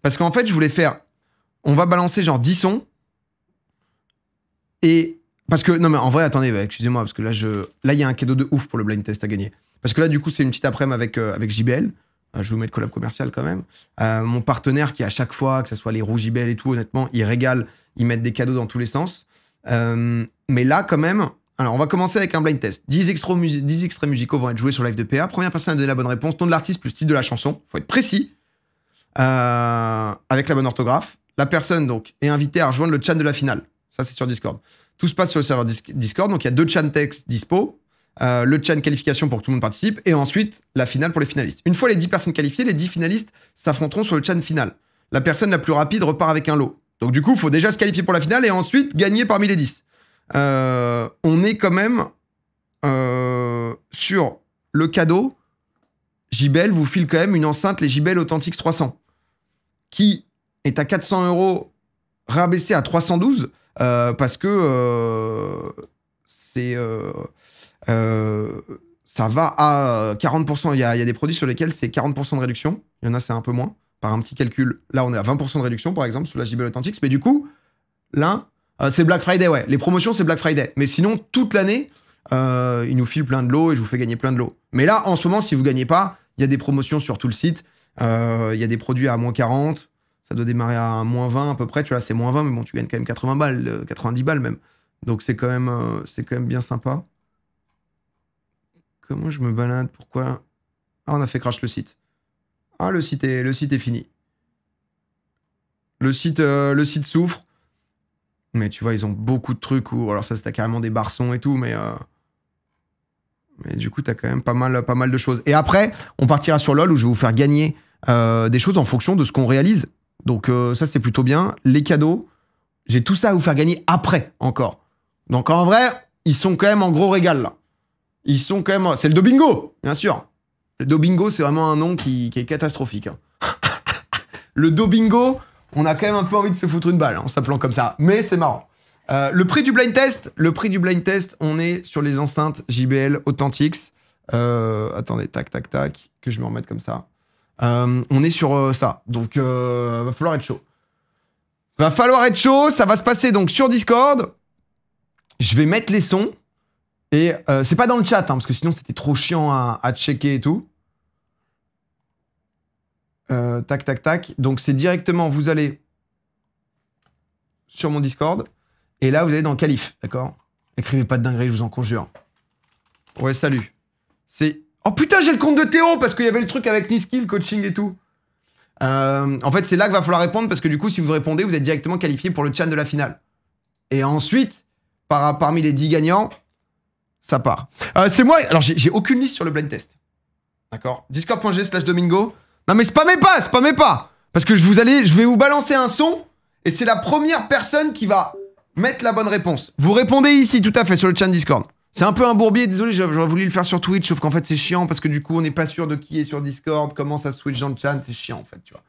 Parce qu'en fait, je voulais faire... On va balancer genre 10 sons. Et... Parce que... Non, mais en vrai, attendez, excusez-moi, parce que là, il y a un cadeau de ouf pour le blind test à gagner. Parce que là, du coup, c'est une petite après-midi avec JBL. Je vais vous mettre collab commercial quand même. Mon partenaire qui, à chaque fois, que ce soit les roues JBL et tout, honnêtement, il régale. Ils mettent des cadeaux dans tous les sens. Mais là, quand même... Alors, on va commencer avec un blind test. 10 extraits musicaux vont être joués sur live de PA. Première personne à donner la bonne réponse. Nom de l'artiste plus titre de la chanson. Faut être précis. Avec la bonne orthographe. La personne, donc, est invitée à rejoindre le chat de la finale. Ça, c'est sur Discord. Tout se passe sur le serveur Discord. Donc, il y a 2 chats texte dispo. Le chat qualification pour que tout le monde participe. Et ensuite, la finale pour les finalistes. Une fois les 10 personnes qualifiées, les 10 finalistes s'affronteront sur le chat final. La personne la plus rapide repart avec un lot. Donc, du coup, il faut déjà se qualifier pour la finale et ensuite gagner parmi les 10. On est quand même sur le cadeau. JBL vous file quand même une enceinte, les JBL Authentics 300, qui est à 400 € rabaissé à 312 parce que ça va à 40%. Il y a des produits sur lesquels c'est 40% de réduction. Il y en a, c'est un peu moins. Par un petit calcul, là, on est à 20% de réduction, par exemple, sur la JBL Authentics. Mais du coup, là... c'est Black Friday, ouais. Les promotions, c'est Black Friday. Mais sinon, toute l'année, ils nous filent plein de lots et je vous fais gagner plein de lots. Mais là, en ce moment, si vous gagnez pas, il y a des promotions sur tout le site. Il y a des produits à moins 40. Ça doit démarrer à moins 20 à peu près. Tu vois, c'est moins 20, mais bon, tu gagnes quand même 80 balles, 90 balles même. Donc, c'est quand même bien sympa. Comment je me balade? Pourquoi? Ah, on a fait crash le site. Ah, le site est fini. Le site souffre. Mais tu vois, ils ont beaucoup de trucs où... Alors ça, c'était carrément des barçons et tout, mais du coup, t'as quand même pas mal de choses. Et après, on partira sur LoL où je vais vous faire gagner des choses en fonction de ce qu'on réalise. Donc ça, c'est plutôt bien. Les cadeaux, j'ai tout ça à vous faire gagner après, encore. Donc en vrai, ils sont quand même en gros régal, là. Ils sont quand même... C'est le Dobingo, bien sûr. Le Dobingo, c'est vraiment un nom qui est catastrophique. Hein. Le Dobingo... On a quand même un peu envie de se foutre une balle en s'appelant comme ça. Mais c'est marrant. Le prix du blind test, on est sur les enceintes JBL Authentics. Attendez, tac, que je me remette comme ça. On est sur ça. Donc, va falloir être chaud. Ça va se passer donc sur Discord. Je vais mettre les sons. Et c'est pas dans le chat, hein, parce que sinon c'était trop chiant à checker et tout. Tac. Donc, c'est directement, vous allez sur mon Discord. Et là, vous allez dans Qualif, d'accord? Écrivez pas de dinguerie, je vous en conjure. Ouais, salut. C'est... Oh putain, j'ai le compte de Théo parce qu'il y avait le truc avec Niskill, coaching et tout. En fait, c'est là qu'il va falloir répondre parce que du coup, si vous répondez, vous êtes directement qualifié pour le chat de la finale. Et ensuite, parmi les 10 gagnants, ça part. C'est moi... Alors, j'ai aucune liste sur le blind test. D'accord? Discord.g/Domingo. Non mais spammez pas. Parce que je vais vous balancer un son et c'est la première personne qui va mettre la bonne réponse. Vous répondez ici, tout à fait, sur le chat Discord. C'est un peu un bourbier, désolé, j'aurais voulu le faire sur Twitch, sauf qu'en fait c'est chiant parce que du coup on n'est pas sûr de qui est sur Discord, comment ça switch dans le chat, c'est chiant en fait, tu vois.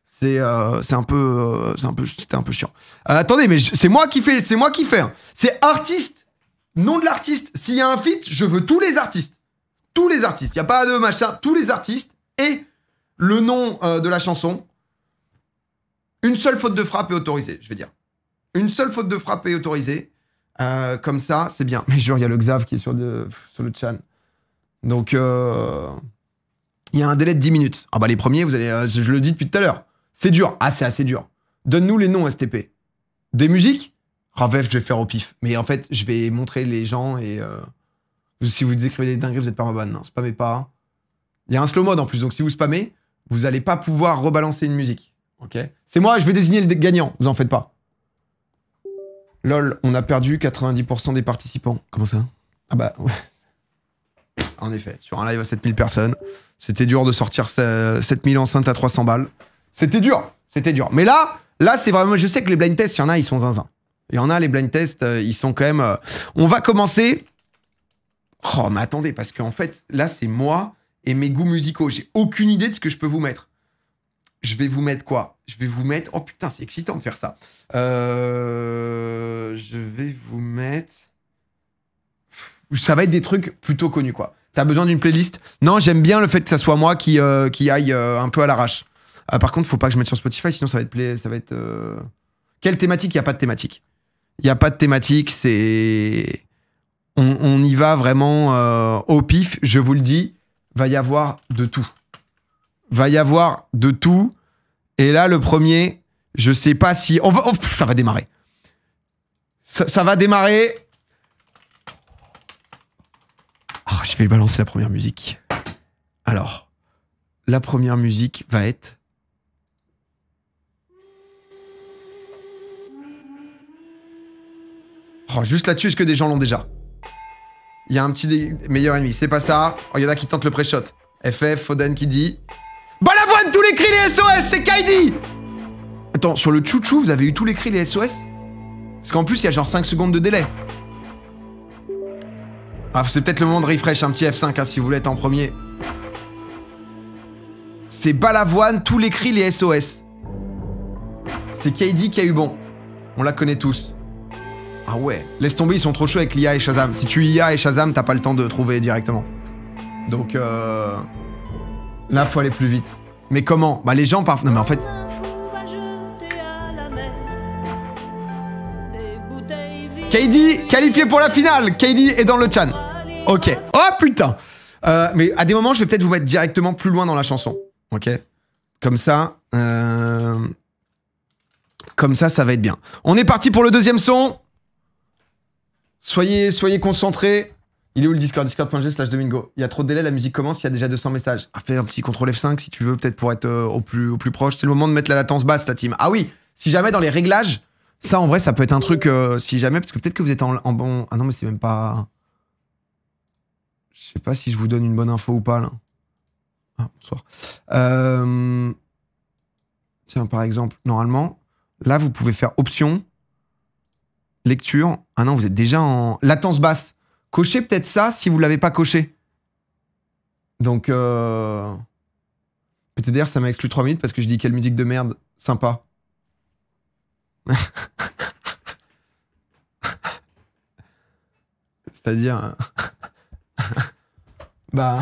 C'était un peu chiant. Attendez, mais c'est moi qui fais. Hein. C'est artiste, nom de l'artiste. S'il y a un feat, je veux tous les artistes. Tous les artistes. Il n'y a pas de machin, tous les artistes et le nom de la chanson. Une seule faute de frappe est autorisée, je vais dire. Une seule faute de frappe est autorisée. Comme ça, c'est bien. Mais jure, il y a le Xav qui est sur le chat. Donc, il y a un délai de 10 minutes. Ah bah les premiers, vous allez, je le dis depuis tout à l'heure. C'est dur. Ah, c'est assez dur. Donne-nous les noms, STP. Des musiques? Ravef, je vais faire au pif. Mais en fait, je vais montrer les gens et... si vous écrivez des dingueries, vous êtes pas en bonne. Non, spammez pas. Il y a un slow mode en plus. Donc, si vous spammez, vous n'allez pas pouvoir rebalancer une musique. Ok? C'est moi, je vais désigner le gagnant. Vous en faites pas. Lol, on a perdu 90% des participants. Comment ça? Ah bah, ouais. En effet, sur un live à 7000 personnes, c'était dur de sortir 7000 enceintes à 300 balles. C'était dur. Mais là c'est vraiment... Je sais que les blind tests, il y en a, ils sont zinzin. Il y en a, les blind tests, ils sont quand même... On va commencer... Oh, mais attendez, parce qu'en fait, là, c'est moi et mes goûts musicaux. J'ai aucune idée de ce que je peux vous mettre. Je vais vous mettre quoi? Je vais vous mettre... Oh putain, c'est excitant de faire ça. Je vais vous mettre... Ça va être des trucs plutôt connus, quoi. T'as besoin d'une playlist? Non, j'aime bien le fait que ça soit moi qui aille un peu à l'arrache. Par contre, faut pas que je mette sur Spotify, sinon ça va être... Ça va être Quelle thématique? Il n'y a pas de thématique. Il n'y a pas de thématique, c'est... On y va vraiment au pif, je vous le dis. Va y avoir de tout. Va y avoir de tout. Et là, le premier, je sais pas si... ça va démarrer. Ça va démarrer. Oh, je vais balancer la première musique. Alors, la première musique va être... Oh, juste là-dessus, est-ce que des gens l'ont déjà? Il y a un petit meilleur ennemi. C'est pas ça. Oh, il y en a qui tentent le pré-shot. FF, Foden qui dit... Balavoine, tous les cris, les SOS, c'est Kaidi. Attends, sur le chouchou, vous avez eu tous les cris, les SOS? Parce qu'en plus, il y a genre 5 secondes de délai. Ah, c'est peut-être le moment de refresh, un petit F5, hein, si vous voulez être en premier. C'est Balavoine, tous les cris, les SOS. C'est Kaidi qui a eu bon. On la connaît tous. Ah ouais, laisse tomber, ils sont trop chauds avec l'IA et Shazam. Si tu IA et Shazam, t'as pas le temps de trouver directement. Donc là, faut aller plus vite. Mais comment? Bah les gens parfois... Non mais en fait... KD, qualifié pour la finale. KD est dans le chan. Ok. Oh putain. Mais à des moments, je vais peut-être vous mettre directement plus loin dans la chanson. Ok. Comme ça... Comme ça va être bien. On est parti pour le deuxième son. Soyez concentrés. Il est où le Discord? Discord.g/Domingo. Il y a trop de délai, la musique commence, il y a déjà 200 messages. Ah, fais un petit CTRL F5 si tu veux, peut-être pour être au plus proche. C'est le moment de mettre la latence basse, la team. Ah oui, si jamais dans les réglages, ça en vrai, ça peut être un truc, si jamais, parce que peut-être que vous êtes en bon... Ah non, mais c'est même pas... Je sais pas si je vous donne une bonne info ou pas, là. Ah, bonsoir. Tiens, par exemple, normalement, là, vous pouvez faire option, lecture. Ah non, vous êtes déjà en latence basse. Cochez peut-être ça si vous l'avez pas coché. Donc, peut-être d'ailleurs, ça m'a exclu 3 minutes parce que je dis quelle musique de merde. Sympa. C'est-à-dire... bah...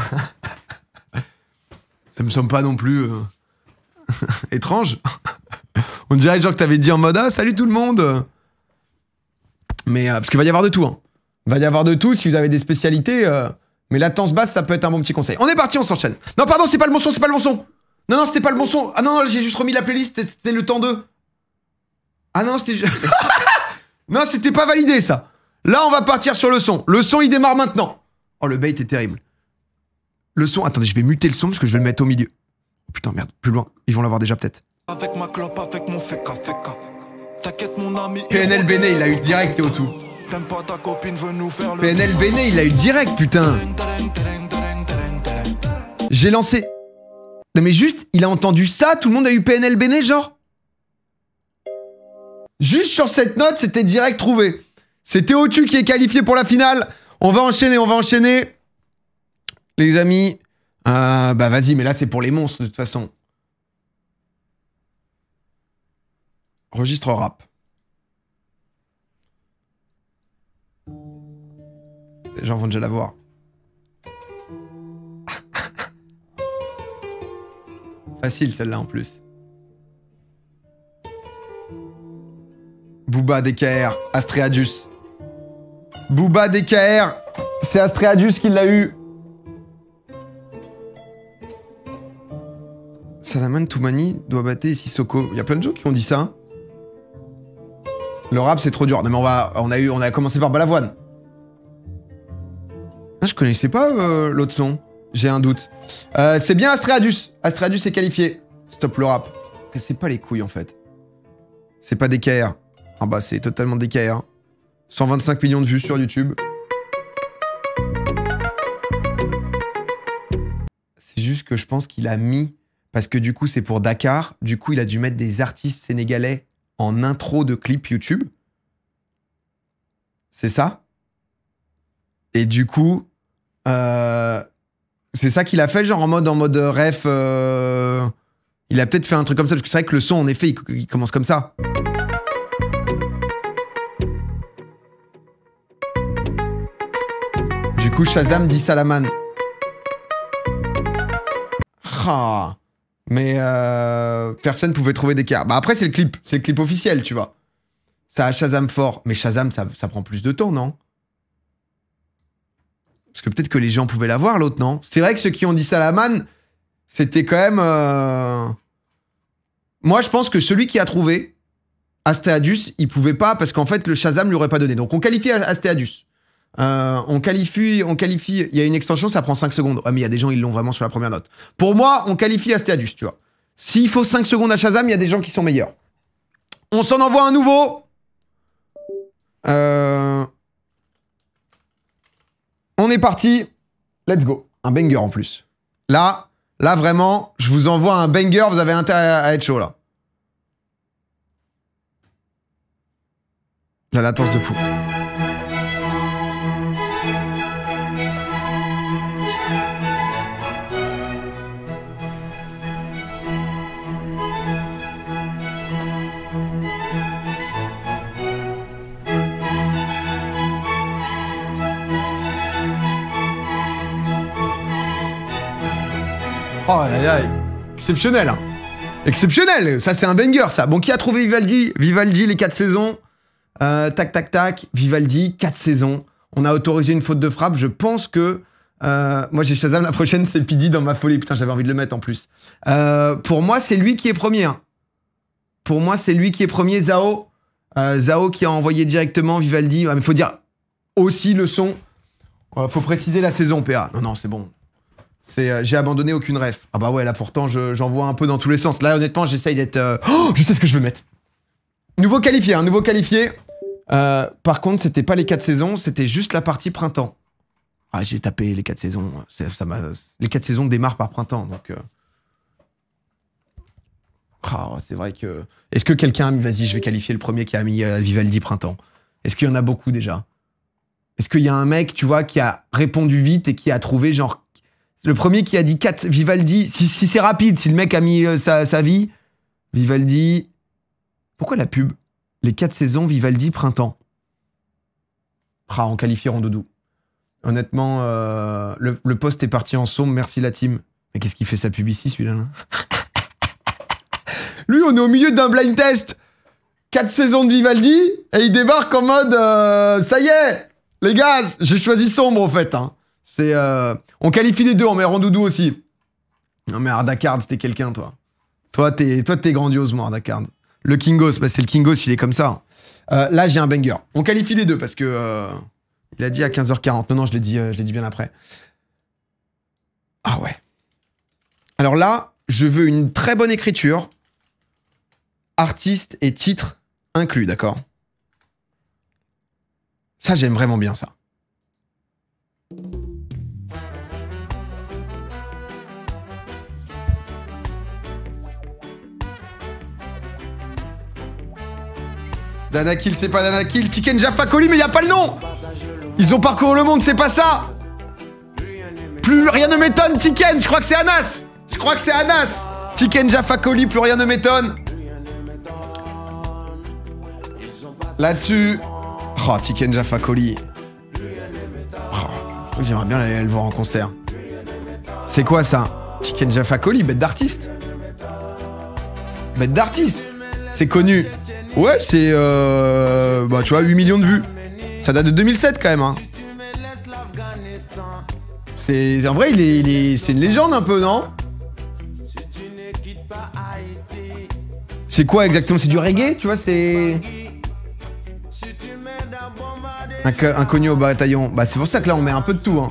ça me semble pas non plus... étrange. On dirait genre que t'avais dit en mode « Ah, salut tout le monde !» Mais parce qu'il va y avoir de tout. Hein. Il va y avoir de tout si vous avez des spécialités. Mais latence basse, ça peut être un bon petit conseil. On est parti, on s'enchaîne. Non, pardon, c'est pas le bon son, c'est pas le bon son. Non, c'était pas le bon son. Ah non, j'ai juste remis la playlist, c'était le temps 2. Ah non, c'était... non, c'était pas validé, ça. Là, on va partir sur le son. Le son, il démarre maintenant. Oh, le bait est terrible. Le son... Attendez, je vais muter le son parce que je vais le mettre au milieu. Oh, putain, merde, plus loin. Ils vont l'avoir déjà, peut-être. Avec ma clope, avec mon féca. T'inquiète mon ami. PNL Béné, il a eu direct et au tout. T'aimes pas ta copine, veut nous faire le... PNL Béné, il a eu direct, putain. J'ai lancé... Non mais juste, il a entendu ça, tout le monde a eu PNL Béné, genre. Juste sur cette note, c'était direct trouvé. C'est Théotu qui est qualifié pour la finale. On va enchaîner. Les amis. Bah vas-y, mais là c'est pour les monstres de toute façon. Registre rap. Les gens vont déjà la voir. Facile celle-là en plus. Booba DKR, Astréadius. Booba DKR, c'est Astréadius qui l'a eu. Salaman Toumani doit battre Sissoko. Il y a plein de gens qui ont dit ça. Hein. Le rap c'est trop dur. Non mais on a commencé par Balavoine. Ah, je connaissais pas l'autre son. J'ai un doute. C'est bien Astréadius. Astréadius est qualifié. Stop le rap. C'est pas les couilles en fait. C'est pas DKR. Ah bah c'est totalement DKR. 125 millions de vues sur YouTube. C'est juste que je pense qu'il a mis... Parce que du coup c'est pour Dakar. Du coup il a dû mettre des artistes sénégalais en intro de clip YouTube. C'est ça. Et du coup... c'est ça qu'il a fait, genre en mode ref. Il a peut-être fait un truc comme ça, parce que c'est vrai que le son, en effet, il commence comme ça. Du coup, Shazam dit Salaman. Ah. Mais personne pouvait trouver d'écart. Bah après, c'est le clip officiel, tu vois. Ça a Shazam fort. Mais Shazam, ça prend plus de temps, non? Parce que peut-être que les gens pouvaient l'avoir, l'autre, non? C'est vrai que ceux qui ont dit Salaman, c'était quand même... Moi, je pense que celui qui a trouvé Astéadus, il pouvait pas, parce qu'en fait, le Shazam lui aurait pas donné. Donc, on qualifie Astéadus. On qualifie... Il y a une extension, ça prend 5 secondes. Ah, mais il y a des gens, ils l'ont vraiment sur la première note. Pour moi, on qualifie Astéadus, tu vois. S'il faut 5 secondes à Shazam, il y a des gens qui sont meilleurs. On s'en envoie un nouveau. On est parti. Let's go. Un banger en plus. Là, vraiment, je vous envoie un banger. Vous avez intérêt à être chaud, là. La latence de fou. Oh, aïe, aïe. Exceptionnel, hein. Exceptionnel. Ça, c'est un banger, ça. Bon, qui a trouvé Vivaldi? Vivaldi, les 4 saisons. Tac, tac, tac. Vivaldi, 4 saisons. On a autorisé une faute de frappe. Je pense que... moi, j'ai Shazam, la prochaine, c'est Pidi dans ma folie. Putain, j'avais envie de le mettre en plus. Pour moi, c'est lui qui est premier. Hein. Pour moi, c'est lui qui est premier. Zao. Zao qui a envoyé directement Vivaldi. Ouais, mais faut dire aussi le son. Faut préciser la saison, PA. Non, c'est bon. J'ai abandonné aucune ref. Ah bah ouais, là pourtant, j'en vois un peu dans tous les sens. Là, honnêtement, j'essaye d'être... Oh, je sais ce que je veux mettre. Nouveau qualifié, hein, nouveau qualifié. Par contre, c'était pas les 4 saisons, c'était juste la partie printemps. Ah, j'ai tapé les 4 saisons. Les 4 saisons démarrent par printemps, donc... Oh, c'est vrai que... Est-ce que quelqu'un a mis... Vas-y, je vais qualifier le premier qui a mis Vivaldi printemps. Est-ce qu'il y en a beaucoup déjà? Est-ce qu'il y a un mec, tu vois, qui a répondu vite et qui a trouvé genre... Le premier qui a dit 4 Vivaldi, si c'est rapide, si le mec a mis sa vie, Vivaldi... Pourquoi la pub? Les 4 saisons, Vivaldi, printemps. Ah, on qualifie Rondoudou. Honnêtement, le post est parti en sombre, merci la team. Mais qu'est-ce qu'il fait sa pub ici, celui-là là? Lui, on est au milieu d'un blind test. 4 saisons de Vivaldi, et il débarque en mode... ça y est, les gars, j'ai choisi sombre, en fait, hein. On qualifie les deux, on met Rondoudou aussi. Non mais Ardacard, c'était quelqu'un, toi. Toi, t'es grandiose, moi, Ardacard. Le Kingos, bah, c'est le Kingos, il est comme ça. Là, j'ai un banger. On qualifie les deux, parce que... il a dit à 15h40. Non, je l'ai dit bien après. Ah ouais. Alors là, je veux une très bonne écriture. Artiste et titre inclus, d'accord? Ça, j'aime vraiment bien ça. Danakil, c'est pas Danakil. Tiken Jaffa Koli, mais y a pas le nom. Ils ont parcouru le monde, c'est pas ça. Plus rien ne m'étonne, Tiken. Je crois que c'est Anas. Tiken Jaffa Koli, plus rien ne m'étonne. Là-dessus. Oh, Tiken Jaffa Koli. Oh, j'aimerais bien aller le voir en concert. C'est quoi ça? Tiken Jaffa Koli, bête d'artiste. Bête d'artiste. C'est connu. Ouais, c'est... bah, tu vois, 8 millions de vues. Ça date de 2007, quand même, hein. C'est... En vrai, c'est une légende, un peu, non? C'est quoi, exactement? C'est du reggae, tu vois, c'est... Inconnu au bataillon. Bah, c'est pour ça que là, on met un peu de tout, hein.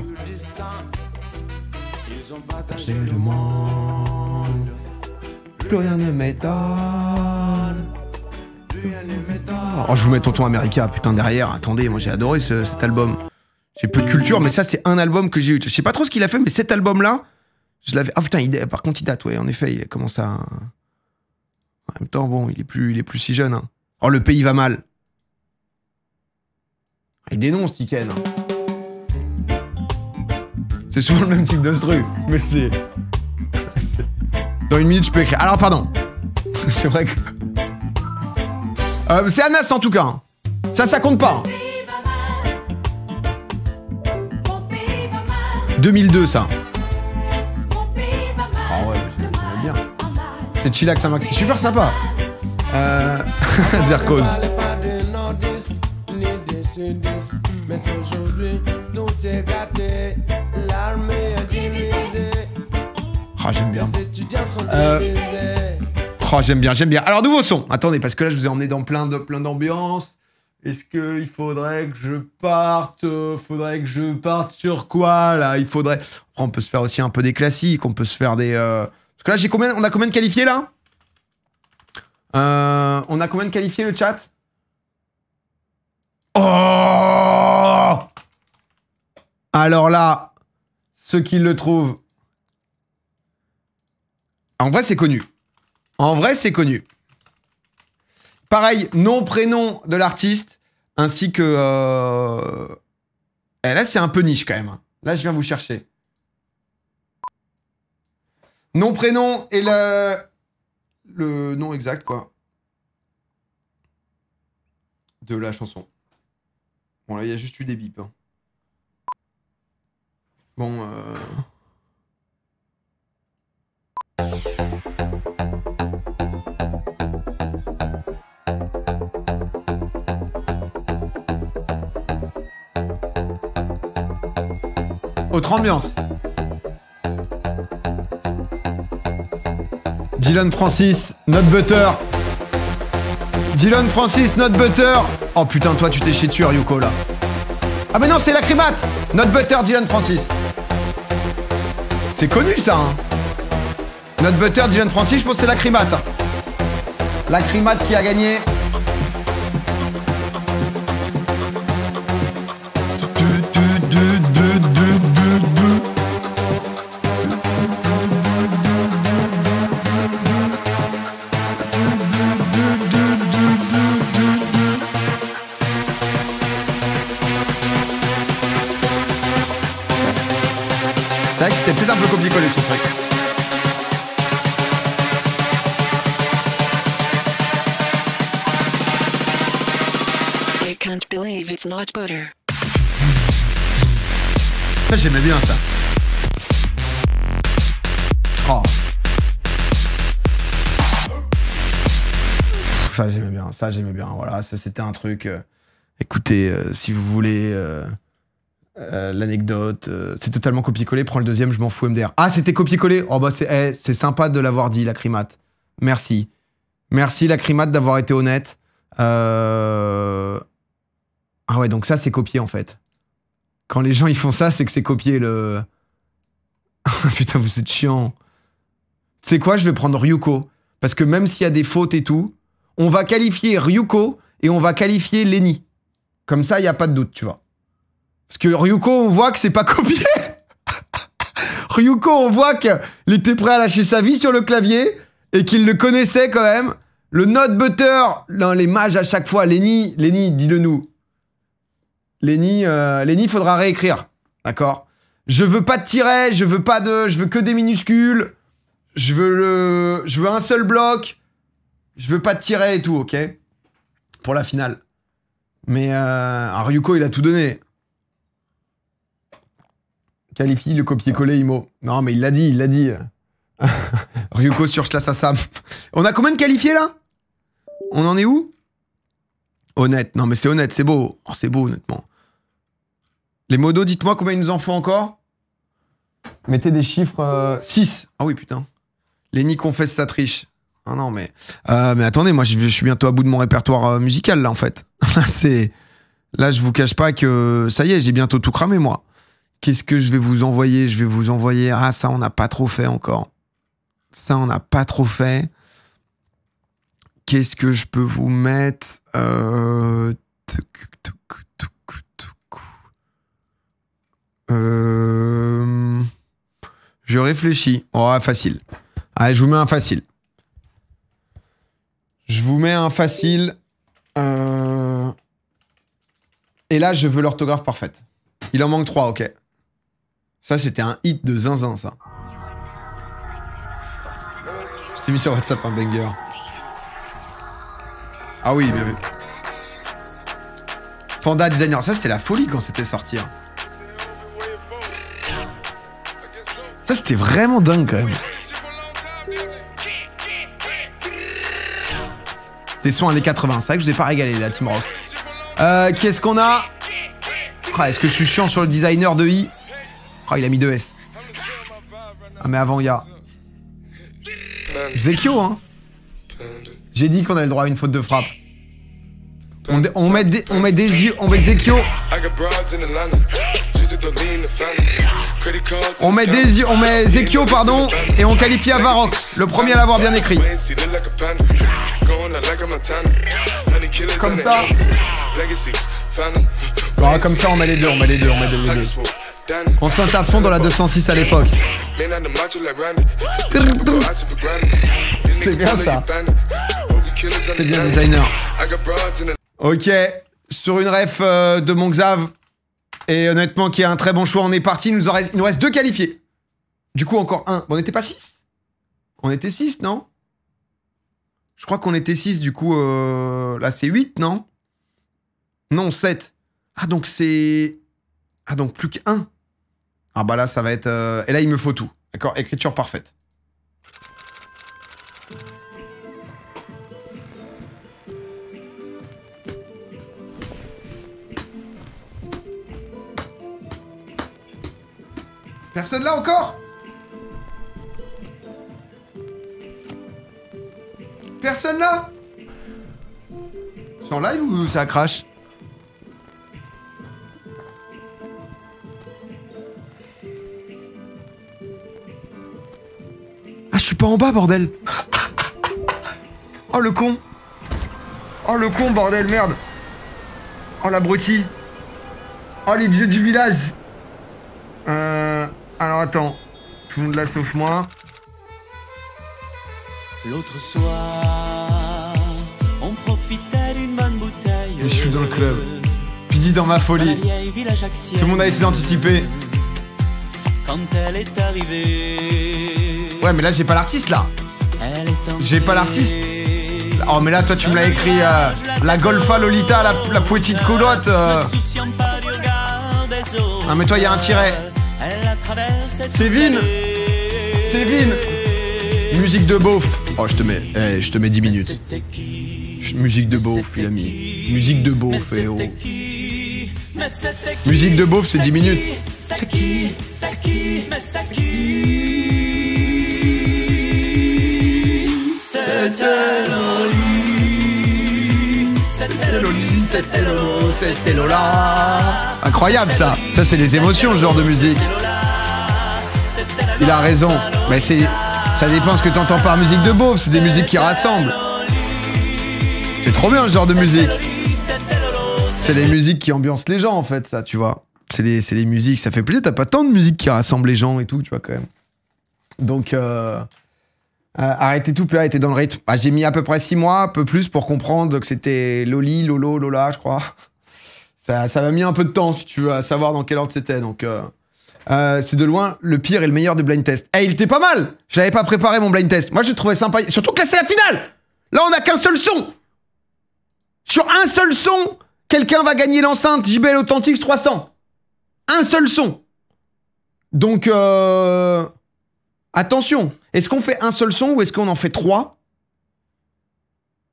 Plus rien ne m'étonne. Oh, je vous mets Tonton America, putain, derrière. Attendez, moi j'ai adoré cet album. J'ai peu de culture, mais ça, c'est un album que j'ai eu. Je sais pas trop ce qu'il a fait, mais cet album-là, je l'avais... Ah putain, par contre, il date, ouais, en effet, il commence à... En même temps, bon, il est plus si jeune. Hein. Oh, le pays va mal. Il dénonce, Tiken. Hein. C'est souvent le même type d'instru, mais c'est... Dans une minute, je peux écrire. Alors, pardon. C'est vrai que... c'est Anas en tout cas. Hein. Ça compte pas. Hein. 2002 ça. Ah ouais, j'aimais bien. C'est Chillax à Max. C'est super sympa. Zercos. Ah, j'aime bien. Oh, j'aime bien. Alors, nouveau son. Attendez, parce que là, je vous ai emmené dans plein d'ambiances. Est-ce qu'il faudrait que je parte sur quoi, là? Il faudrait... Après, on peut se faire aussi un peu des classiques. On peut se faire des... Parce que là, on a combien de qualifiés, là? On a combien de qualifiés, le chat? Oh! Alors là, ceux qui le trouvent... En vrai, c'est connu. Pareil, nom, prénom de l'artiste, ainsi que... Et là, c'est un peu niche, quand même. Là, je viens vous chercher. Nom, prénom et le nom exact, quoi. De la chanson. Bon, là, il y a juste eu des bips. Hein. Bon, Autre ambiance. Dylan Francis, Not Butter. Dylan Francis, Not Butter. Oh putain, toi tu t'es chié dessus, Ryuko, là. Ah mais non, c'est Lacrimate. Not Butter, Dylan Francis. C'est connu, ça, hein. Not Butter, Dylan Francis, je pense que c'est Lacrimate. Lacrimate qui a gagné. C'est vrai que c'était peut-être un peu copié-collé son truc. I can't believe it's not butter. Ça, j'aimais bien ça. Oh. Ça, j'aimais bien. Voilà, ça, c'était un truc. Écoutez, si vous voulez. L'anecdote, c'est totalement copié-collé. Prends le deuxième, je m'en fous, MDR. Ah, c'était copié-collé. Oh bah c'est sympa de l'avoir dit, Lacrimate. Merci. Merci, Lacrimate, d'avoir été honnête. Ah ouais, donc ça, c'est copié, en fait. Quand les gens, ils font ça, c'est que c'est copié, le... Putain, vous êtes chiant. Tu sais quoi, je vais prendre Ryuko. Parce que même s'il y a des fautes et tout, on va qualifier Ryuko et on va qualifier Lenny. Comme ça, il n'y a pas de doute, tu vois. Parce que Ryuko, on voit que c'est pas copié. Ryuko, on voit qu'il était prêt à lâcher sa vie sur le clavier et qu'il le connaissait quand même. Le Not Butter, non, les mages à chaque fois. Lenny, dis-le nous. Lenny, faudra réécrire. D'accord? Je veux pas de tiret, je veux que des minuscules. Je veux un seul bloc. Je veux pas de tiret et tout, ok? Pour la finale. Mais Ryuko, il a tout donné. Qualifie le copier-coller IMO. Non, mais il l'a dit. Ryuko sur Schlassasam. On a combien de qualifiés, là? On en est où? Honnête. Non, mais c'est honnête, c'est beau. Oh, c'est beau, honnêtement. Les modos, dites-moi combien il nous en faut encore. Mettez des chiffres... 6. Ah oui, putain. Lenny confesse sa triche. Ah non, mais... mais attendez, moi, je suis bientôt à bout de mon répertoire musical, là, en fait. Là, je vous cache pas que... Ça y est, j'ai bientôt tout cramé, moi. Qu'est-ce que je vais vous envoyer? Je vais vous envoyer... Ah, ça, on n'a pas trop fait encore. Qu'est-ce que je peux vous mettre? Je réfléchis. Oh, facile. Allez, je vous mets un facile. Et là, je veux l'orthographe parfaite. Il en manque 3, ok. Ça, c'était un hit de zinzin, ça. Je t'ai mis sur WhatsApp un banger. Ah oui, bien vu. Panda Designer. Ça, c'était la folie quand c'était sorti. Hein. Ça, c'était vraiment dingue, quand même. Des sons années 80. C'est vrai que je vous ai pas régalé, la Team Rock. Qu'est-ce qu'on a? Ah, est-ce que je suis chiant sur le designer de I? Ah, il a mis 2 S. Ah, mais avant, il y a... Zekio, hein. J'ai dit qu'on avait le droit à une faute de frappe. On met Zekio. On met Zekio, pardon, et on qualifie à Varox, le premier à l'avoir bien écrit. Comme ça. Bon, comme ça, on met les deux, On sainte à fond dans la 206 à l'époque. C'est bien ça. C'est bien designer. Ok, sur une ref de mon Xav. Et honnêtement, qui est un très bon choix, on est parti. Il nous reste 2 qualifiés. Du coup, encore un. Bon, on n'était pas 6? On était 6, non? Je crois qu'on était 6, du coup, là, c'est 8, non? Non, 7. Ah, donc c'est... Ah, donc plus qu'un. Ah, bah là, ça va être... Et là, il me faut tout. D'accord? Écriture parfaite. Personne là encore? Personne là? C'est en live ou ça crache? Ah, je suis pas en bas, bordel. Oh, le con. Oh, le con, bordel, merde. Oh, l'abruti. Oh, les vieux du village. Alors, attends. Tout le monde là, sauf moi. L'autre soir, on profitait d'une bonne bouteille. Et je suis dans le club. Puis dit dans ma folie. Tout le monde a essayé d'anticiper. Quand elle est arrivée. Ouais, mais là, j'ai pas l'artiste, là. J'ai pas l'artiste. Oh, mais là, toi, tu me l'as écrit la Golfa Lolita, la petite colotte. Ah, mais toi, il y a un tiret. C'est Vin. C'est Vin. Musique de beauf. Oh, je te mets 10 minutes. Musique de beauf, il a mis. Musique de beauf, eh oh. Musique de beauf, c'est 10 minutes. C'est qui? C'était Lola. Incroyable ça. Ça c'est les émotions, ce genre de musique. Il a raison. Mais ça dépend ce que tu entends par musique de beauf. C'est des musiques qui rassemblent. C'est trop bien ce genre de musique. C'est les musiques qui ambiancent les gens en fait, ça, tu vois. C'est les musiques, ça fait plaisir. T'as pas tant de musique qui rassemble les gens et tout, tu vois, quand même. Donc, arrêtez tout, PA était dans le rythme. Ah, j'ai mis à peu près 6 mois, un peu plus, pour comprendre que c'était Loli, Lolo, Lola, je crois. Ça m'a mis un peu de temps, si tu veux, à savoir dans quel ordre c'était. Donc, c'est de loin le pire et le meilleur des blind tests. Eh, il était pas mal! J'avais pas préparé mon blind test. Moi, je le trouvais sympa. Surtout que là, c'est la finale! Là, on a qu'un seul son! Sur un seul son, quelqu'un va gagner l'enceinte JBL Authentics 300. Un seul son. Donc, attention. Est-ce qu'on fait un seul son ou est-ce qu'on en fait 3?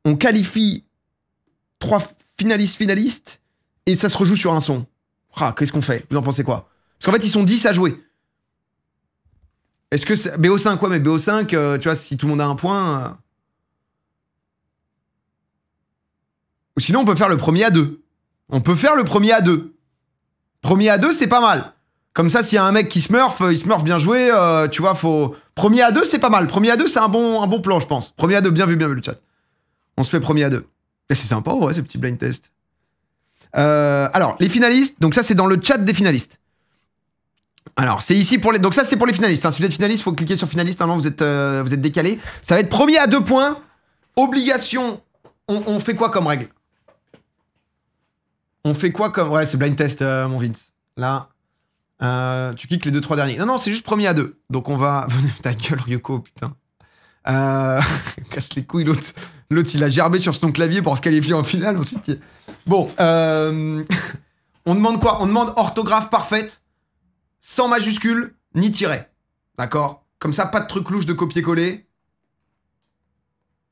On qualifie 3 finalistes et ça se rejoue sur un son. Ah, qu'est-ce qu'on fait? Vous en pensez quoi? Parce qu'en fait, ils sont 10 à jouer. Est-ce que c'est... BO5, quoi, mais BO5, tu vois, si tout le monde a un point... Ou sinon, on peut faire le premier à 2. On peut faire le premier à 2. Premier à 2, c'est pas mal. Comme ça, s'il y a un mec qui smurf, il smurf bien joué, tu vois, faut... Premier à 2, c'est pas mal. Premier à 2, c'est un bon plan, je pense. Premier à 2, bien vu le chat. On se fait premier à 2. Et c'est sympa, ouais, ce petit blind test. Alors, les finalistes. Donc ça, c'est dans le chat des finalistes. Alors, c'est ici pour les... Donc ça, c'est pour les finalistes. Hein. Si vous êtes finaliste, il faut cliquer sur finaliste. Normalement, vous êtes décalé. Ça va être premier à 2 points. Obligation. On fait quoi comme règle? On fait quoi comme... Ouais, c'est blind test, mon Vince. Là, tu cliques les 2-3 derniers. Non, c'est juste premier à 2. Donc on va... Ta gueule, Ryoko, putain. Casse les couilles, l'autre. L'autre, il a gerbé sur son clavier pour se qualifier en finale. Ensuite, Bon, on demande quoi? On demande orthographe parfaite, sans majuscule, ni tiret. D'accord? Comme ça, pas de truc louche de copier-coller.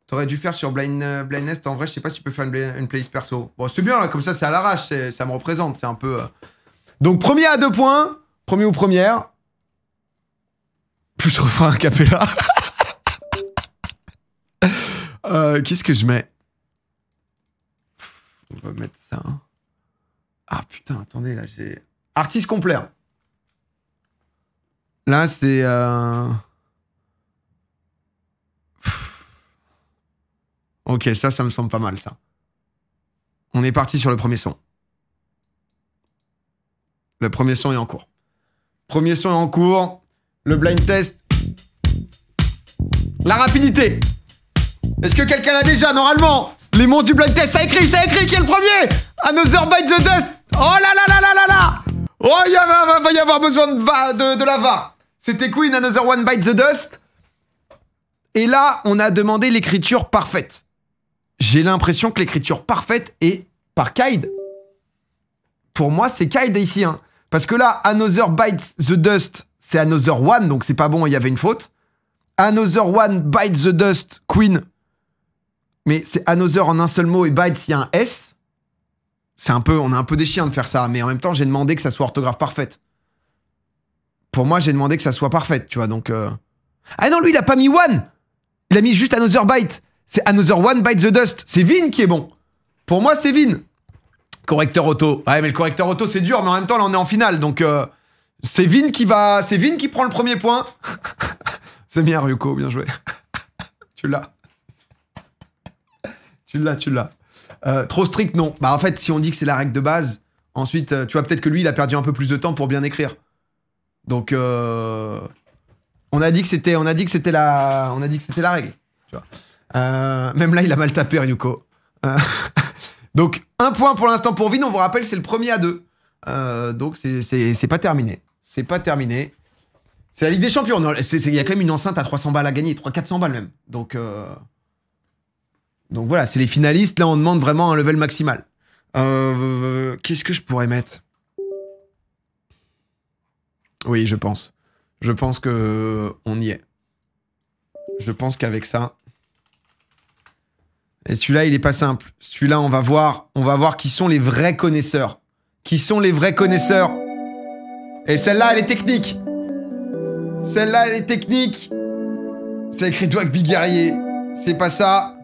T'aurais dû faire sur Blind Nest. En vrai, je sais pas si tu peux faire une playlist perso. Bon, c'est bien, là, comme ça, c'est à l'arrache. Ça me représente. C'est un peu... Donc, premier à 2 points. Premier ou première. Plus refrain a cappella. Qu'est-ce que je mets? On va mettre ça. Ah, putain, attendez, là, j'ai... Artiste complet. Là, c'est... Ok, ça me semble pas mal, ça. On est parti sur le premier son. Le premier son est en cours. Premier son est en cours. Le blind test. La rapidité. Est-ce que quelqu'un l'a déjà, normalement? Les monstres du blind test, ça écrit qui est le premier? Another Bite the Dust. Oh là là là là là là. Oh, va y avoir besoin de la VAR. C'était Queen, Another One Bite the Dust. Et là, on a demandé l'écriture parfaite. J'ai l'impression que l'écriture parfaite est par Kaid. Pour moi, c'est Kaid ici. Hein. Parce que là, Another Bite the Dust, c'est Another One, donc c'est pas bon, il y avait une faute. Another One Bite the Dust, Queen. Mais c'est Another en un seul mot et Bite, il y a un S. On a un peu des chiens de faire ça, mais en même temps, j'ai demandé que ça soit orthographe parfaite. Pour moi, j'ai demandé que ça soit parfaite, tu vois, donc... Ah non, lui, il a pas mis One. Il a mis juste Another Bite. C'est Another One Bite the Dust. C'est Vin qui est bon. Pour moi, c'est Vin. Correcteur auto. Ouais, mais le correcteur auto, c'est dur, mais en même temps, là, on est en finale, donc... c'est Vin qui prend le premier point. C'est bien, Ryuko, bien joué. Tu l'as. Tu l'as. Trop strict, non. Bah, en fait, si on dit que c'est la règle de base, ensuite, tu vois, peut-être que lui, il a perdu un peu plus de temps pour bien écrire. Donc, on a dit que c'était la règle. Tu vois. Même là, il a mal tapé, Ryuko. Donc, 1 point pour l'instant pour Vin. On vous rappelle, c'est le premier à 2. Donc, c'est pas terminé. C'est pas terminé. C'est la Ligue des Champions. Il y a quand même une enceinte à 300 balles à gagner. 400 balles même. Donc voilà, c'est les finalistes. Là, on demande vraiment un level maximal. Qu'est-ce que je pourrais mettre? Oui, je pense. Je pense que on y est. Je pense qu'avec ça... Et celui-là, il est pas simple. Celui-là, on va voir qui sont les vrais connaisseurs. Qui sont les vrais connaisseurs. Et celle-là, elle est technique. Celle-là, elle est technique. C'est écrit Dwagby Guerrier. C'est pas ça.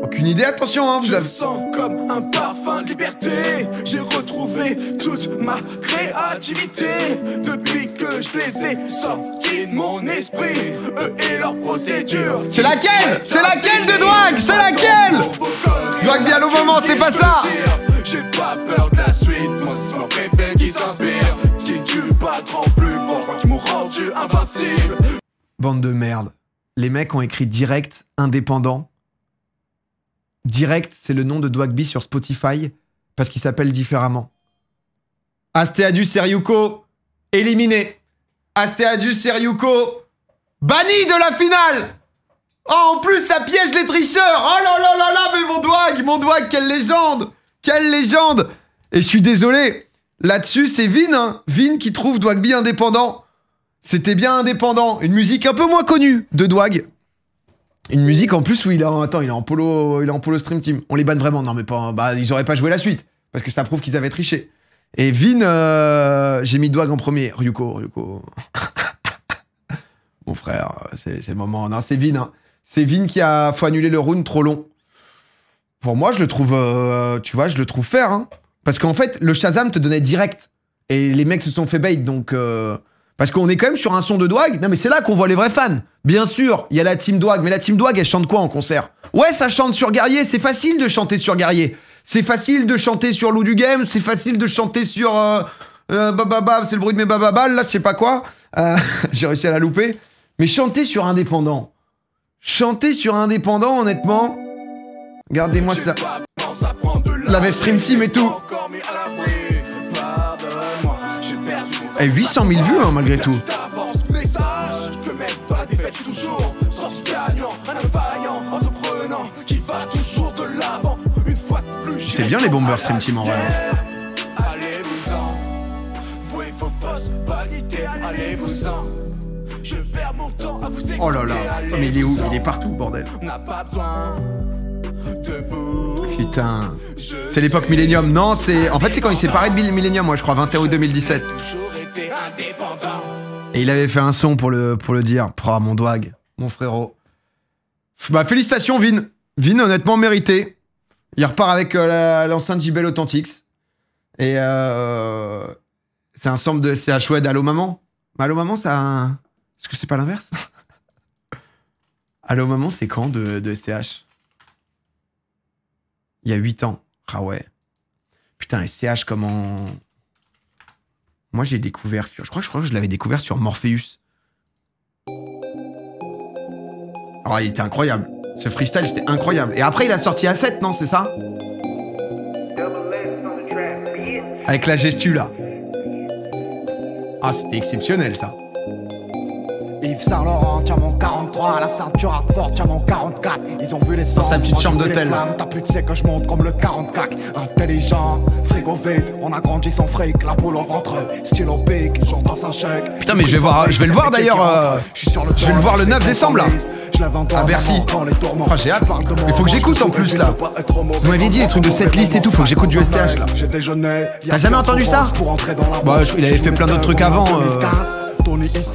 Aucune idée, attention, hein, vous avez... Je sens comme un parfum de liberté. J'ai retrouvé toute ma créativité depuis que je les ai sortis de mon esprit. Eux et leurs procédures. C'est laquelle? C'est laquelle de Dwag? C'est laquelle? Dwagby à moment, c'est pas ça. J'ai pas peur de la suite. Moi, c'est mon préféré qui s'inspire. Ce qui tue pas trop plus fort, qui m'ont rendu invincible. Bande de merde. Les mecs ont écrit direct, indépendant. Direct, c'est le nom de Dwagby sur Spotify parce qu'il s'appelle différemment. Astéadus et Ryuko, éliminé. Astéadus et Ryuko, banni de la finale. Oh, en plus, ça piège les tricheurs. Oh là là là là, mais mon Dwag, quelle légende. Quelle légende. Et je suis désolé, là-dessus, c'est Vin, hein. Vin qui trouve Dwagby indépendant. C'était bien indépendant. Une musique un peu moins connue de Dwag. Une musique en plus où il est en polo stream team. On les banne vraiment. Non mais pas, bah ils auraient pas joué la suite parce que ça prouve qu'ils avaient triché. Et Vin, j'ai mis Dwag en premier. Ryuko. Mon frère, c'est le moment. Non, c'est Vin. Hein. C'est Vin qui faut annuler le round trop long. Pour moi, je le trouve, tu vois, je le trouve fair. Hein. Parce qu'en fait, le Shazam te donnait direct et les mecs se sont fait bait donc. Parce qu'on est quand même sur un son de Dwag. Non mais c'est là qu'on voit les vrais fans. Bien sûr, il y a la team Dwag. Mais la team Dwag, elle chante quoi en concert? Ouais, ça chante sur Guerrier. C'est facile de chanter sur Guerrier. C'est facile de chanter sur Loup du Game. C'est facile de chanter sur... Bababa, c'est le bruit de mes bababales, là, je sais pas quoi. J'ai réussi à la louper. Mais chanter sur Indépendant. Chanter sur Indépendant, honnêtement... Regardez-moi ça. La veste Stream Team et tout. Et 800 000 vues, hein, malgré tout. C'était bien les Bombers Stream Team en vrai. Je perds mon temps à vous Oh là là. Oh, mais il est où? Il est partout, bordel. On n'a pas besoin de vous. Putain. C'est l'époque Millennium. Non, c'est... En fait, c'est quand il s'est séparé de Millennium, moi, je crois, 21 août 2017. Toujours été indépendant. Et il avait fait un son pour le dire. Oh, mon douag, mon frérot. Bah, félicitations, Vin. Vin, honnêtement, mérité. Il repart avec l'enceinte JBL Authentics. Et c'est un sample de SCH ouais d'Allo Maman. Allo Maman, ça... Est-ce que c'est pas l'inverse? Allo Maman, c'est quand de SCH? Il y a 8 ans. Ah ouais. Putain, SCH, comment... Moi, j'ai découvert sur... Je crois que je l'avais découvert sur Morpheus. Oh, il était incroyable. Ce freestyle, c'était incroyable. Et après, il a sorti A7, non? C'est ça? Avec la gestu, là. Ah, c'était exceptionnel, ça. Yves Saint Laurent, tiens mon 43, la ceinture hardfort, tiens mon 44. Ils ont vu les Dans sa petite chambre d'hôtel. T'as plus de sais que je monte comme le 44. Intelligent, frigo vide, on a grandi sans fric, la boule au ventre, stylo pic, j'entends un chèque. Putain, mais je vais le voir d'ailleurs. Je vais le voir le 9 décembre, là. À Bercy. Oh, j'ai hâte. Il faut que j'écoute en plus, là. Vous m'aviez dit les trucs de setlist et tout, faut que j'écoute du SCH, là. T'as jamais entendu ça? Bah, il avait fait plein d'autres trucs avant.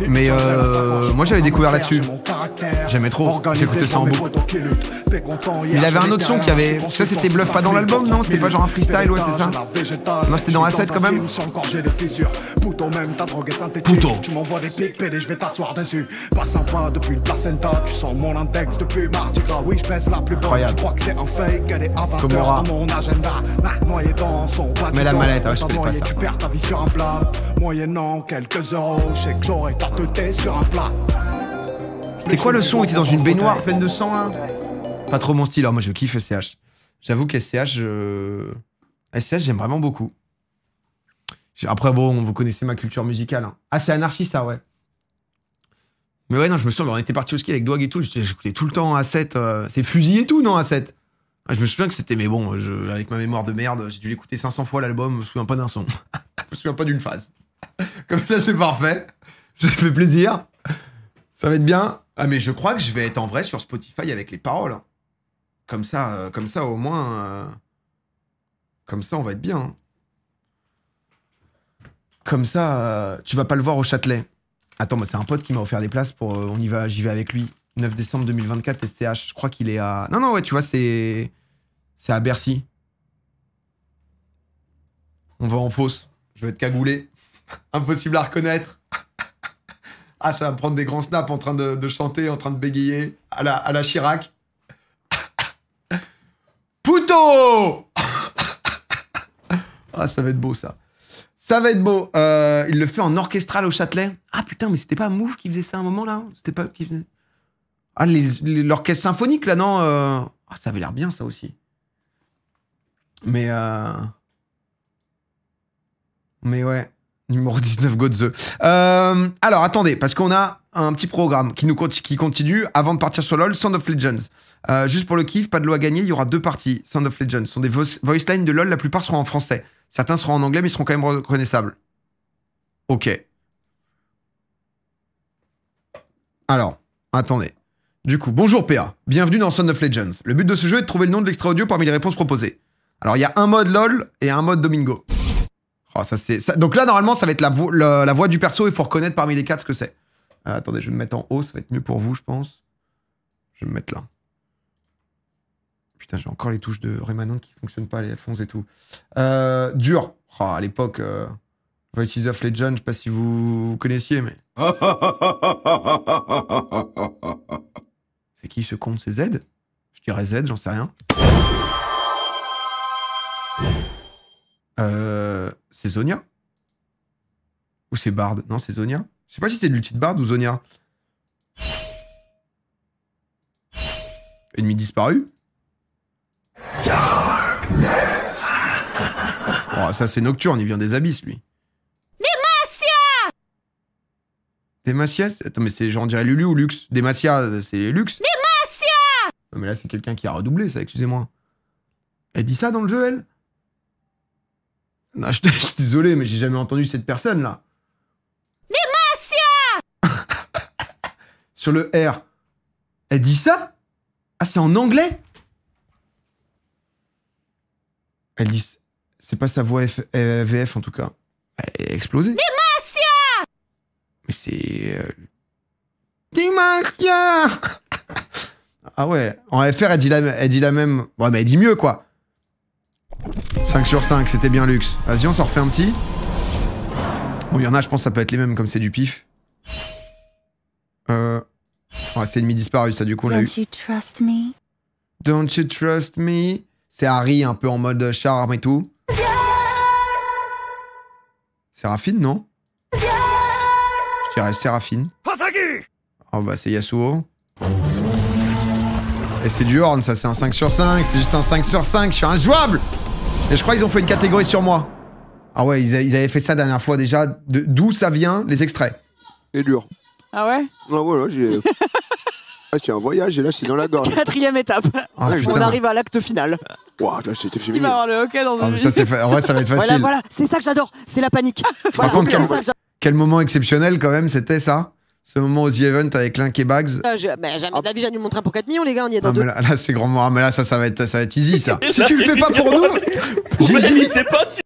Mais moi j'avais découvert là-dessus. J'aimais trop, j'écoutais ça en boucle. Il avait un autre son qui avait... Ça c'était Bluff pas dans l'album, non? C'était pas genre un freestyle, ouais c'est ça? Non, c'était dans A7 quand même. Puto. Tu m'envoies des pics pédés, je vais t'asseoir dessus. Pas sympa depuis le placenta, tu sens mon index depuis mardi gras. Oui, je pèse la plus bonne, je crois que c'est un fake. Elle est à 20h dans mon agenda. Noyé dans son bas. Mais la mallette, ouais, je connais pas ça. Tu perds ta vie sur un plat. Moyennant quelques euros, je sais que j'aurais ta tête sur un plat. C'était quoi le son? Il était dans une baignoire pleine de sang là? Pas trop mon style, alors moi je kiffe SCH. J'avoue que SCH, j'aime vraiment beaucoup. Après bon, vous connaissez ma culture musicale. Hein. Ah c'est Anarchy ça, ouais. Mais ouais non, je me souviens, on était parti au ski avec Dwag et tout, j'écoutais tout le temps A7. C'est Fusil et tout, non A7? Je me souviens que c'était, mais bon, avec ma mémoire de merde, j'ai dû l'écouter 500 fois l'album, je me souviens pas d'un son. Je me souviens pas d'une phase. Comme ça c'est parfait. Ça fait plaisir. Ça va être bien. Ah mais je crois que je vais être en vrai sur Spotify avec les paroles. Hein. Comme ça au moins... Comme ça on va être bien. Hein. Comme ça, tu vas pas le voir au Châtelet. Attends, moi c'est un pote qui m'a offert des places pour... on y va, j'y vais avec lui. 9 décembre 2024, SCH. Je crois qu'il est à... Non, ouais, tu vois, c'est à Bercy. On va en fosse. Je vais être cagoulé. Impossible à reconnaître. Ah, ça va me prendre des grands snaps en train de chanter, en train de bégayer, à la Chirac. Puto. Ah, ça va être beau, ça. Ça va être beau. Il le fait en orchestral au Châtelet. Ah, putain, mais c'était pas Move qui faisait ça à un moment, là? C'était pas... Qui faisait... Ah, l'orchestre symphonique, là, non? Ah, ça avait l'air bien, ça aussi. Mais ouais. Numéro 19, Godze. Alors, attendez, parce qu'on a un petit programme qui continue avant de partir sur LoL, Sound of Legends. Juste pour le kiff, pas de lot à gagner, il y aura 2 parties. Sound of Legends. Ce sont des voice lines de LoL, la plupart seront en français. Certains seront en anglais, mais ils seront quand même reconnaissables. Ok. Alors, attendez. Du coup, bonjour PA. Bienvenue dans Sound of Legends. Le but de ce jeu est de trouver le nom de l'extrait audio parmi les réponses proposées. Alors, il y a un mode LoL et un mode Domingo. Oh, ça, donc là, normalement, ça va être la voix du perso. Il faut reconnaître parmi les 4 ce que c'est. Attendez, je vais me mettre en haut. Ça va être mieux pour vous, je pense. Je vais me mettre là. Putain, j'ai encore les touches de Raymanon qui fonctionnent pas, les F11 et tout. Dur. Oh, à l'époque, Voices of Legend, je sais pas si vous connaissiez, mais... C'est qui ce compte? C'est Z? Je dirais Z, j'en sais rien. C'est Zonia? Ou c'est Bard? Non, c'est Zonia. Je sais pas si c'est de l'ulti de Bard ou Zonia. Ennemi disparu. Oh, ça c'est Nocturne, il vient des abysses lui. Demacia. Attends, mais c'est genre on dirait Lulu ou Lux. Demacia, c'est Lux. Demacia. Non, mais là c'est quelqu'un qui a redoublé ça, excusez-moi. Elle dit ça dans le jeu, elle? Non, je suis désolé, mais j'ai jamais entendu cette personne là. Demacia. sur le R. Elle dit ça? Ah, c'est en anglais? Elle dit... C'est pas sa voix VF, en tout cas. Elle est explosée. Mais c'est... Dimatia. Ah ouais. En FR, elle dit la même... Ouais, mais elle dit mieux, quoi. 5 sur 5, c'était bien luxe. Vas-y, on s'en refait un petit. Bon, il y en a, je pense que ça peut être les mêmes, comme c'est du pif. Ouais, c'est ennemi disparu, ça, du coup, on l'a eu. Don't you trust me? Don't you trust me? C'est Harry, un peu en mode charme et tout. Séraphine, non? Je dirais Séraphine. Oh bah c'est Yasuo. Et c'est du Horn, ça c'est un 5 sur 5, c'est juste un 5 sur 5, je suis injouable. Et je crois qu'ils ont fait une catégorie sur moi. Ah ouais, ils avaient fait ça la dernière fois déjà. D'où ça vient, les extraits. C'est dur. Ah ouais? Ah voilà, j'ai... Ah, c'est un voyage et là c'est dans la gorge. 4ème étape. Ah, on arrive à l'acte final. Waouh, là c'était Il féminin. va avoir le hockey dans une ça, en vrai, ça va être facile. Voilà, c'est ça que j'adore, c'est la panique. Par contre, quel moment exceptionnel quand même, c'était ça. Ce moment aux The Event avec Link et Bags. Mais jamais de la vie, j'ai dû montrer pour 4 millions, les gars, on y est dans Non, 2. mais là c'est grand moment. Mais là, ça va être easy, ça. Si tu le fais pas pour nous, Gigi. C'est pas si...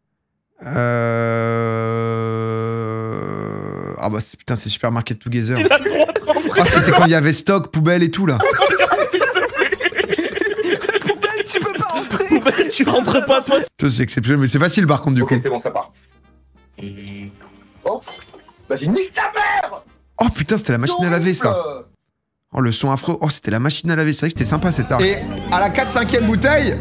Ah bah putain, c'est super market together. Ah, c'était quand il y avait stock, poubelle et tout là. Poubelle, tu peux pas rentrer. Poubelle, tu rentres pas toi. C'est exceptionnel, mais c'est facile par contre du coup. Ok, c'est bon, ça part. Oh, vas-y, nique ta mère. Oh putain, c'était la machine à laver ça. Oh le son affreux. Oh, c'était la machine à laver, c'est vrai que c'était sympa cette arme. Et à la 4/5e bouteille.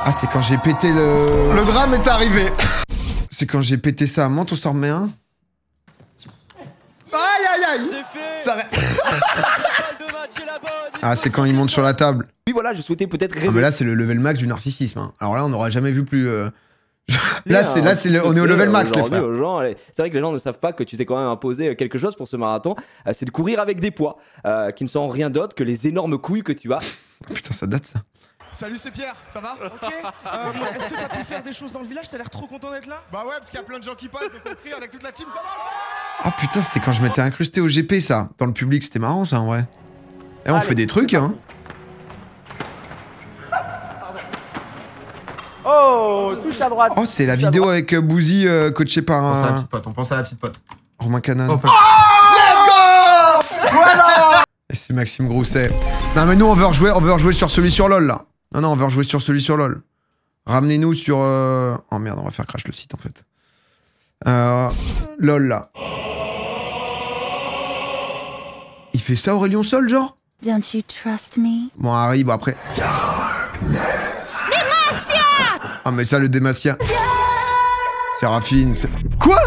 Ah, c'est quand j'ai pété le... Le drame est arrivé. C'est quand j'ai pété ça. Monte, on s'en remet un. Aïe, aïe, aïe. Ça... Ah, c'est quand il monte sur la table. Oui, voilà, je souhaitais peut-être... Ah, mais là, c'est le level max du narcissisme. Hein. Alors là, on n'aura jamais vu plus... Là, on est au level max, les frères. C'est vrai que les gens ne savent pas que tu t'es quand même imposé quelque chose pour ce marathon. C'est de courir avec des poids qui ne sont rien d'autre que les énormes couilles que tu as. Oh, putain, ça date, ça. Salut, c'est Pierre, ça va? Ok. Est-ce que t'as pu faire des choses dans le village? T'as l'air trop content d'être là? Bah ouais, parce qu'il y a plein de gens qui passent, donc on crie avec toute la team, ça va? Oh putain, c'était quand je m'étais incrusté au GP, ça. Dans le public, c'était marrant, ça, en vrai. Et on fait des trucs, hein. Oh, touche à droite. Oh, c'est la vidéo avec Boozy coaché par un... On pense à la petite pote. Romain Canan. Oh, let's go. Voilà. Et c'est Maxime Grousset. Non mais nous on veut rejouer sur celui sur LoL là. Non, on veut rejouer sur celui sur LoL. Ramenez-nous sur... Oh merde, on va faire crash le site en fait. LoL là. Il fait ça Aurélien Sol genre? Don't you trust me? Bon Harry, bon après... Ah mais ça le Demacia. Séraphine. Quoi?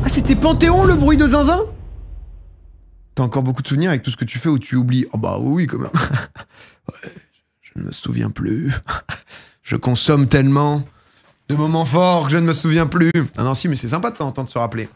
Ah c'était Panthéon le bruit de zinzin? T'as encore beaucoup de souvenirs avec tout ce que tu fais où tu oublies? Oh bah oui quand même. Ouais, je ne me souviens plus. Je consomme tellement de moments forts que je ne me souviens plus. Ah non si mais c'est sympa de temps en temps de se rappeler.